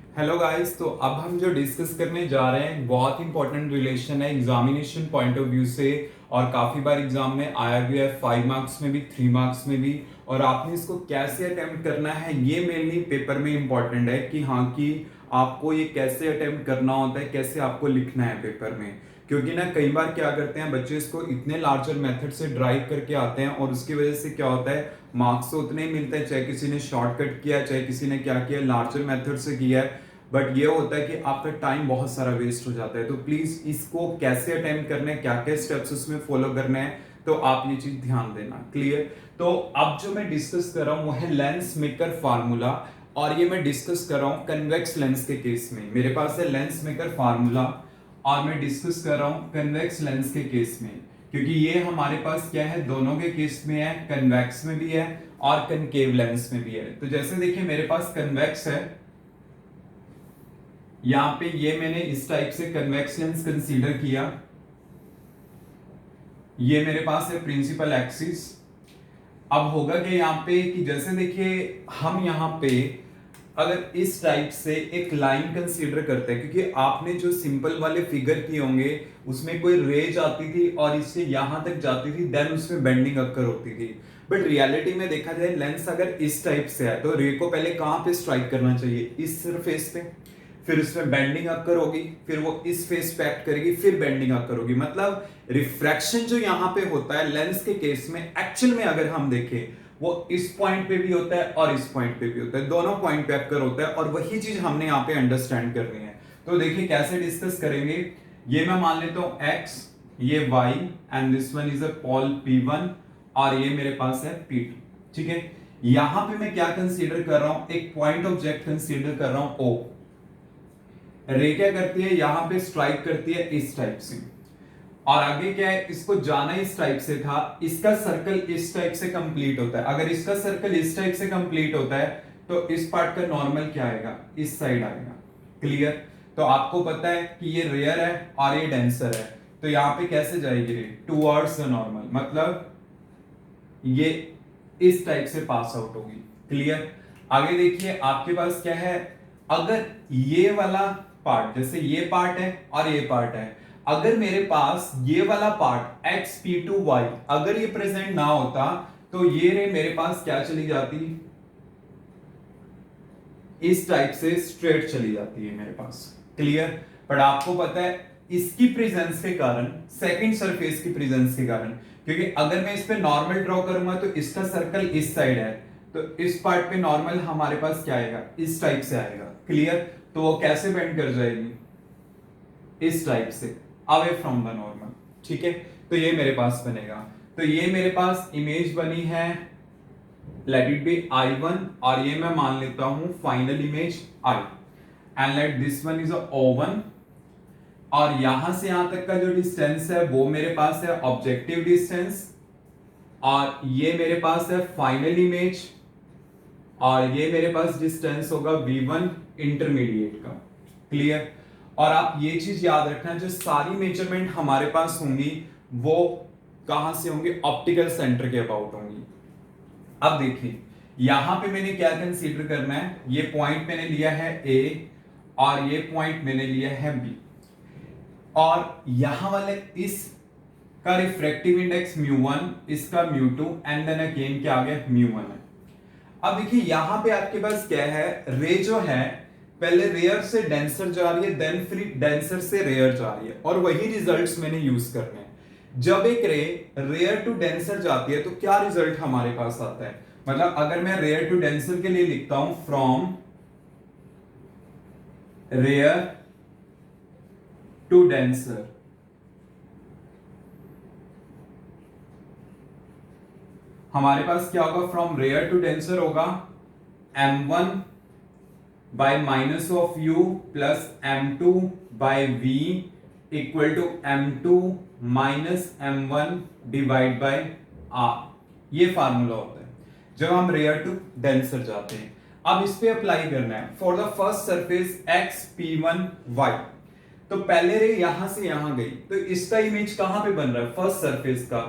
Hello guys, तो अब हम जो डिस्कस करने जा रहे हैं बहुत इंपॉर्टेंट रिलेशन है एग्जामिनेशन पॉइंट ऑफ व्यू से। और काफी बार एग्जाम में आया भी है, 5 मार्क्स में भी, 3 मार्क्स में भी। और आपने इसको कैसे अटेम्प्ट करना है ये मेनली पेपर में इंपॉर्टेंट है कि हाँ कि आपको ये कैसे अटेम्प्ट करना होता है, कैसे आपको लिखना है पेपर में। क्योंकि ना कई बार क्या करते हैं बच्चे, इसको इतने लार्जर मेथड से ड्राइव करके आते हैं और उसकी वजह से क्या होता है, मार्क्स तो उतने ही मिलते हैं, चाहे किसी ने शॉर्टकट किया, चाहे किसी ने क्या किया, लार्जर मेथड से किया है। बट ये होता है कि आपका टाइम बहुत सारा वेस्ट हो जाता है। तो प्लीज इसको कैसे अटेम्प्ट करना है, क्या क्या स्टेप्स उसमें फॉलो करने हैं, तो आप ये चीज ध्यान देना। क्लियर? तो अब जो मैं डिस्कस कर रहा हूं वो है लेंस मेकर फार्मूला। और ये मैं डिस्कस कर रहा हूं कन्वेक्स लेंस के केस में। मेरे पास है लेंस मेकर फार्मूला और मैं डिस्कस कर रहा हूं कन्वेक्स लेंस के केस में। क्योंकि ये हमारे पास क्या है, दोनों के केस में है, कन्वेक्स में भी है और कनकेव लेंस में भी है। तो जैसे देखिए मेरे पास कन्वेक्स है, यहां पे ये मैंने इस टाइप से कन्वेक्स लेंस कंसीडर किया। ये मेरे पास है प्रिंसिपल एक्सिस। अब होगा कि यहाँ पे कि जैसे देखिए हम यहाँ पे अगर इस टाइप से एक लाइन कंसीडर करते हैं, क्योंकि आपने जो सिंपल वाले फिगर किए होंगे उसमें कोई रे जाती थी और इससे यहां तक जाती थी, देन उसमें बेंडिंग अक्कर होती थी। बट रियलिटी में देखा जाए लेंस अगर इस टाइप से है तो रे को पहले कहां पे स्ट्राइक करना चाहिए, इस सरफेस पे, फिर उसमें बेंडिंग अक्कर होगी, फिर वो इस फेस पे एक्ट करेगी, फिर बेंडिंग अक्कर होगी। मतलब रिफ्रैक्शन जो यहां पे होता है लेंस के केस में, एक्चुअल में अगर हम देखें वो इस पॉइंट पे भी होता है और इस पॉइंट पे भी होता है, दोनों पॉइंट पे अक्कर होता है। और वही चीज हमने यहाँ पे अंडरस्टैंड करनी है। तो देखिए कैसे डिस्कस करेंगे। ये मैं मान लेता हूं x, ये y and this one is a Paul P1 और ये मेरे पास है P2। ठीक है, यहां पे मैं क्या कंसीडर कर रहा हूं, एक पॉइंट ऑब्जेक्ट कंसीडर कर रहा हूं O। रे क्या करती है, यहां पे स्ट्राइक करती है इस टाइप से, और आगे क्या है, इसको जाना इस टाइप से था, इसका सर्कल इस टाइप से कंप्लीट होता है। अगर इसका सर्कल इस टाइप से कंप्लीट होता है तो इस पार्ट का नॉर्मल क्या आएगा, इस साइड आएगा। क्लियर? तो आपको पता है कि ये रेयर है और ये डेंसर है, तो यहां पे कैसे जाएगी रे, टुवर्ड्स द नॉर्मल, मतलब ये इस टाइप से पास आउट होगी। क्लियर? आगे देखिए आपके पास क्या है, अगर ये वाला पार्ट, जैसे ये पार्ट है और ये पार्ट है, अगर मेरे पास ये वाला पार्ट xp2y अगर ये प्रेजेंट ना होता तो ये रे मेरे पास क्या चली जाती, इस टाइप से स्ट्रेट चली जाती है मेरे पास। क्लियर? बट आपको पता है इसकी प्रेजेंस के कारण, सेकंड सरफेस की प्रेजेंस के कारण, क्योंकि अगर मैं इस पे नॉर्मल ड्रॉ करूंगा तो इसका सर्कल इस साइड है, तो इस पार्ट पे नॉर्मल हमारे पास क्या आएगा, इस टाइप से आएगा। क्लियर? तो वो कैसे बेंड कर जाएगी, इस टाइप से, अवे फ्रॉम द नॉर्मल। ठीक है, तो ये मेरे पास बनेगा। तो ये मेरे पास इमेज बनी है, लेट इट बी I1 और ये मैं मान लेता हूं final image I, and let this one is O1। और यहां से यहां तक का जो डिस्टेंस है वो मेरे पास है ऑब्जेक्टिव डिस्टेंस, और ये मेरे पास है फाइनल इमेज, और ये मेरे पास डिस्टेंस होगा V1 इंटरमीडिएट का। क्लियर? और आप ये चीज याद रखना, जो सारी मेजरमेंट हमारे पास होंगी वो कहां से होंगी, ऑप्टिकल सेंटर के अबाउट होंगी। अब देखिए यहां पे मैंने क्या कंसीडर करना है, ये पॉइंट मैंने लिया है A और ये पॉइंट मैंने लिया है B, और यहां वाले इस का रिफ्रैक्टिव इंडेक्स μ1, इसका μ2 एंड देन अगेन क्या आ गया μ1 है। अब देखिए यहां पे आपके पास क्या है, रे जो है पहले रेयर से डेंसर जा रही है, देन फिर डेंसर से रेयर जा रही है, और वही रिजल्ट्स मैंने यूज करने हैं। जब एक रे रेयर टू डेंसर जाती है तो क्या रिजल्ट हमारे पास आता है, मतलब अगर मैं रेयर टू डेंसर के लिए लिखता हूं फ्रॉम रेयर टू डेंसर, हमारे पास क्या होगा, फ्रॉम रेयर टू डेंसर होगा m1 by minus of u plus m2 by v equal to m2 minus m1 divide by r। ये फार्मूला होता है जब हम रेयर टू डेंसर जाते हैं। अब इस पे अप्लाई करना है for the first surface xp1y। तो पहले रे यहां से यहां गई, तो इसका इमेज कहां पे बन रहा है, फर्स्ट सरफेस का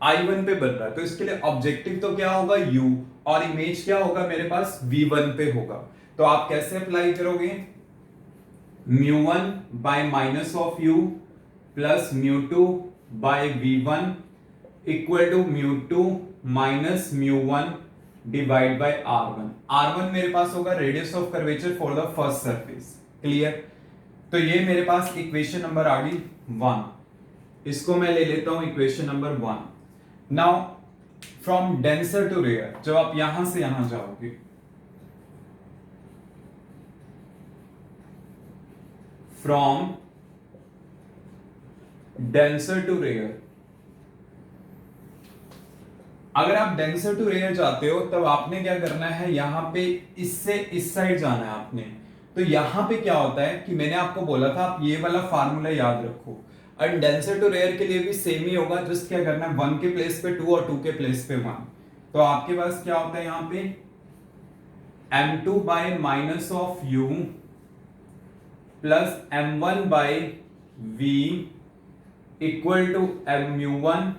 I1 पे बन रहा है, तो इसके लिए ऑब्जेक्टिव तो क्या होगा U, और इमेज क्या होगा मेरे पास V1 पे होगा। तो आप कैसे अप्लाई करोगे, mu 1 by minus of u plus mu 2 by v1 equal to mu 2 minus mu 1 divide by r1 मेरे पास होगा radius of curvature for the first surface. Clear? तो ये मेरे पास इक्वेशन नंबर आ गई 1। इसको मैं ले लेता हूं equation number 1। Now from denser to rarer, जब आप यहां से यहां जाओगे, फ्रॉम डेंसर टू रेयर, अगर आप डेंसर टू रेयर जाते हो तब आपने क्या करना है, यहां पे इससे इस साइड जाना है आपने। तो यहां पे क्या होता है कि मैंने आपको बोला था आप ये वाला फार्मूला याद रखो, और डेंसर टू रेयर के लिए भी सेम ही होगा। जस्ट क्या करना है, 1 के प्लेस पे 2 और 2 के प्लेस पे 1। तो आपके पास क्या होता है यहां पे m2 by minus of u plus m1 by v equal to mu1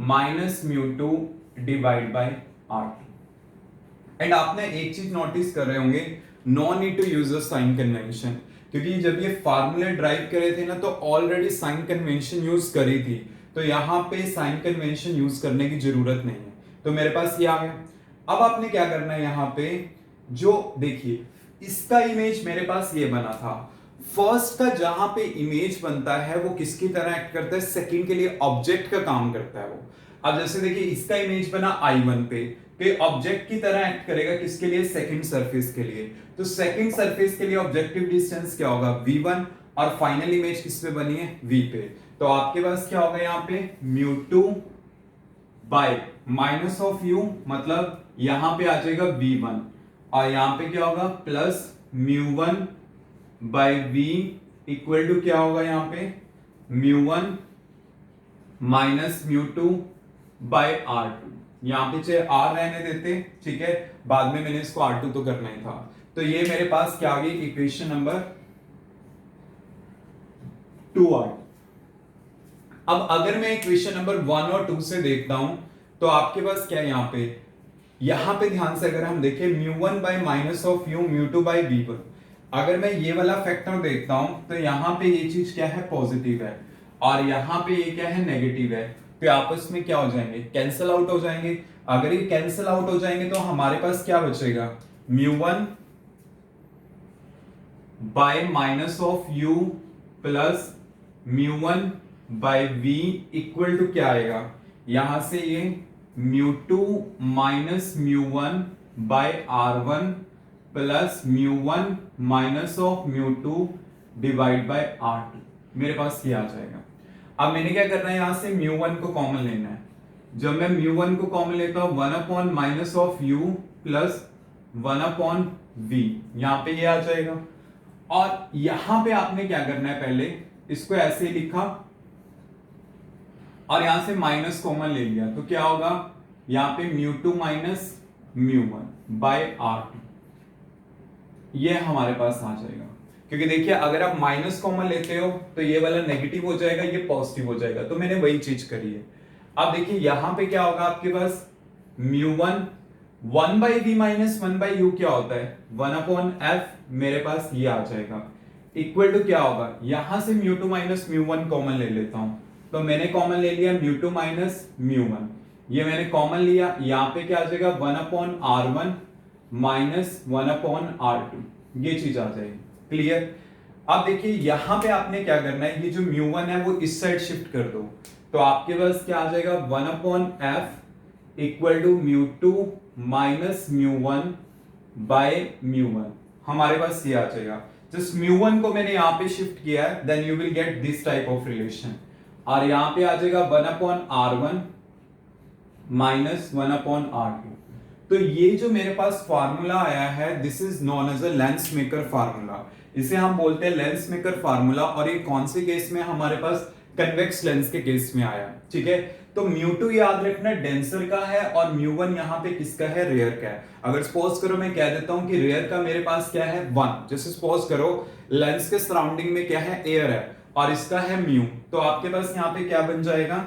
minus mu 2 divide by r2। And आपने एक चीज नोटिस कर रहे होंगे, no need to use a sign convention, क्योंकि जब ये फार्मूले ड्राइव करे थे ना तो ऑलरेडी साइन कन्वेंशन यूज करी थी, तो यहां पे साइन कन्वेंशन यूज करने की जरूरत नहीं है। तो मेरे पास ये आ गया। अब आपने क्या करना है, यहां पे जो देखिए इसका इमेज मेरे पास ये बना था। फर्स्ट का जहां पे इमेज बनता है वो किसकी तरह एक्ट करता है, सेकंड के लिए ऑब्जेक्ट का काम करता है वो। अब जैसे देखिए इसका इमेज बना I1 पे ऑब्जेक्ट की तरह एक्ट करेगा किसके लिए, सेकंड सरफेस के लिए। तो सेकंड सरफेस के लिए ऑब्जेक्टिव डिस्टेंस क्या होगा, v1, और फाइनल इमेज किस पे बनी है, v पे। तो आपके पास क्या होगा यहाँ पे μ2 बाय माइनस ऑफ u, मतलब यहां पे आ जाएगा v1, और यहां पे क्या होगा plus μ1 by v equal to क्या होगा यहाँ पे μ1 माइनस μ2 बाय r2। यहां पे चाहे r रहने देते, ठीक है, बाद में मैंने इसको r2 तो करना ही था। तो ये मेरे पास क्या आ गई, इक्वेशन नंबर 2 आ गई। अब अगर मैं इक्वेशन नंबर 1 और 2 से देखता हूं तो आपके पास क्या है यहां पे ध्यान से अगर हम देखें μ1 by minus of u μ2 by v1, अगर मैं ये वाला फैक्टर देखता हूं तो यहां पे ये चीज क्या है, पॉजिटिव है, और यहां पे ये क्या है, नेगेटिव है। तो आपस में क्या हो जाएंगे, कैंसिल आउट हो जाएंगे। अगर ये कैंसिल आउट हो जाएंगे तो हमारे पास क्या बचेगा, μ1 by minus of u plus μ1 by v equal to क्या आएगा, यहां से ये μ2 minus μ1 by r1 plus μ1 minus of μ2 divide by r2। मेरे पास ये आ जाएगा। अब मैंने क्या करना है, यहां से μ1 को कॉमन लेना है। जब मैं μ1 को कॉमन लेता हूं 1 upon minus of u plus 1 upon v, यहां पे ये आ जाएगा। और यहां पे आपने क्या करना है, पहले इसको ऐसे लिखा और यहां से माइनस कॉमन ले लिया, तो क्या होगा, यहां पे μ2 माइनस μ1 बाय r2, ये हमारे पास आ जाएगा। क्योंकि देखिए अगर आप माइनस कॉमन लेते हो तो ये वाला नेगेटिव हो जाएगा, ये पॉजिटिव हो जाएगा, तो मैंने वही चीज करी है। अब देखिए यहां पे क्या होगा आपके पास μ1 1 by V minus 1 by U क्या होता है 1 अपॉन एफ, मेरे पास ये आ जाएगा इक्वल टू क्या होगा, यहां से μ2 माइनस μ1 कॉमन ले लेता हूं, तो मैंने कॉमन ले लिया μ2 माइनस μ1, ये मैंने कॉमन लिया, यहां पे क्या आ जाएगा 1 upon r1 minus 1 upon r2, ये चीज आ जाएगी। क्लियर? अब देखिए यहां पे आपने क्या करना है, ये जो μ1 है वो इस साइड शिफ्ट कर दो, तो आपके पास क्या आ जाएगा 1 upon F equal to μ2 minus μ1 by μ1, हमारे पास ये आ जाएगा। जस्ट μ1 को मैंने यहां पे शिफ्ट किया है, then you will get this type of relation, और यहां पे आ जाएगा 1 upon r1 minus 1 upon r2। तो ये जो मेरे पास फार्मूला आया है this is known as a lens maker formula, इसे हम बोलते हैं लेंस मेकर फार्मूला, और ये कौन से केस में हमारे पास कन्वेक्स लेंस के केस में आया, ठीक है। तो μ2 याद रखना डेंसर का है और μ1 यहाँ पे किसका है, रेयर का है। अगर सपोज करो मैं कह देता हूं कि रेयर का मेरे पास क्या है 1, जैसे सपोज करो लेंस के सराउंडिंग में क्या है, एयर है, और इसका है म्यू, तो आपके पास यहाँ पे क्या बन जाएगा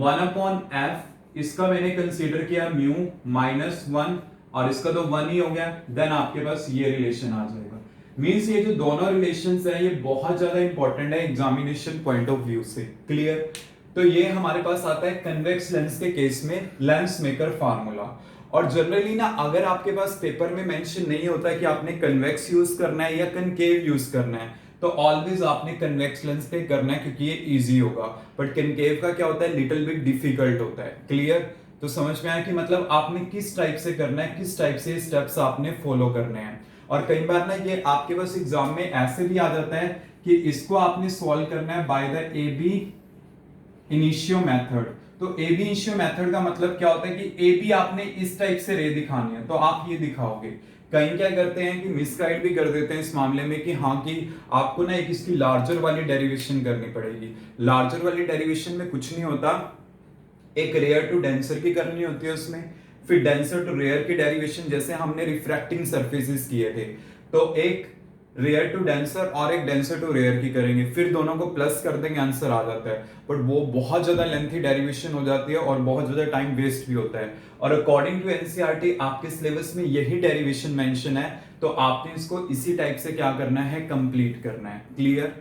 1 अपॉन एफ, इसका मैंने कंसीडर किया म्यू माइनस 1, और इसका तो 1 ही हो गया, देन आपके पास ये रिलेशन आ जाएगा। मीन्स ये जो दोनों रिलेशंस है ये बहुत ज्यादा इंपॉर्टेंट है एग्जामिनेशन पॉइंट ऑफ व्यू से। क्लियर? तो ये हमारे पास आता है कन्वेक्स लेंस के केस में लेंस मेकर फार्मूला। और जनरली ना अगर आपके पास पेपर में मेंशन नहीं होता कि आपने कन्वेक्स यूज करना है या कनकेव यूज करना है, तो ऑलवेज आपने कन्वेक्स लेंस पे करना है क्योंकि ये इजी होगा। बट कनकेव का क्या होता है, लिटिल बिट डिफिकल्ट होता है। क्लियर? तो समझ में आया कि मतलब आपने किस टाइप से करना है, किस टाइप से स्टेप्स आपने फॉलो करने हैं। और कई बार ना ये आपके पास एग्जाम में ऐसे भी आ जाता है कि इसको आपने सॉल्व करना है by the A B initio method. तो ए बी इनिशियो मेथड का मतलब क्या होता है कि ए बी आपने इस टाइप से रे दिखानी है तो आप ये दिखाओगे। कहीं क्या करते हैं कि मिसगाइड भी कर देते हैं इस मामले में कि हाँ कि आपको ना एक इसकी लार्जर वाली डेरिवेशन करनी पड़ेगी। लार्जर वाली डेरिवेशन में कुछ नहीं होता, एक रेयर टू डेंसर की करनी होती है उसमें, फिर डेंसर टू रेयर की डेरिवेशन जैसे हमने रिफ्रैक्टिंग सरफेसेस किए थे, तो एक रेयर टू डेंसर और एक डेंसर टू रेयर की करेंगे, फिर दोनों को प्लस कर देंगे, आंसर आ जाता है। बट वो बहुत ज्यादा लेंथी डेरिवेशन हो जाती है और बहुत ज्यादा टाइम वेस्ट भी होता है। और अकॉर्डिंग टू एनसीईआरटी आपके सिलेबस में यही डेरिवेशन मेंशन है, तो आपने इसको इसी टाइप से क्या करना है, कंप्लीट करना है। क्लियर?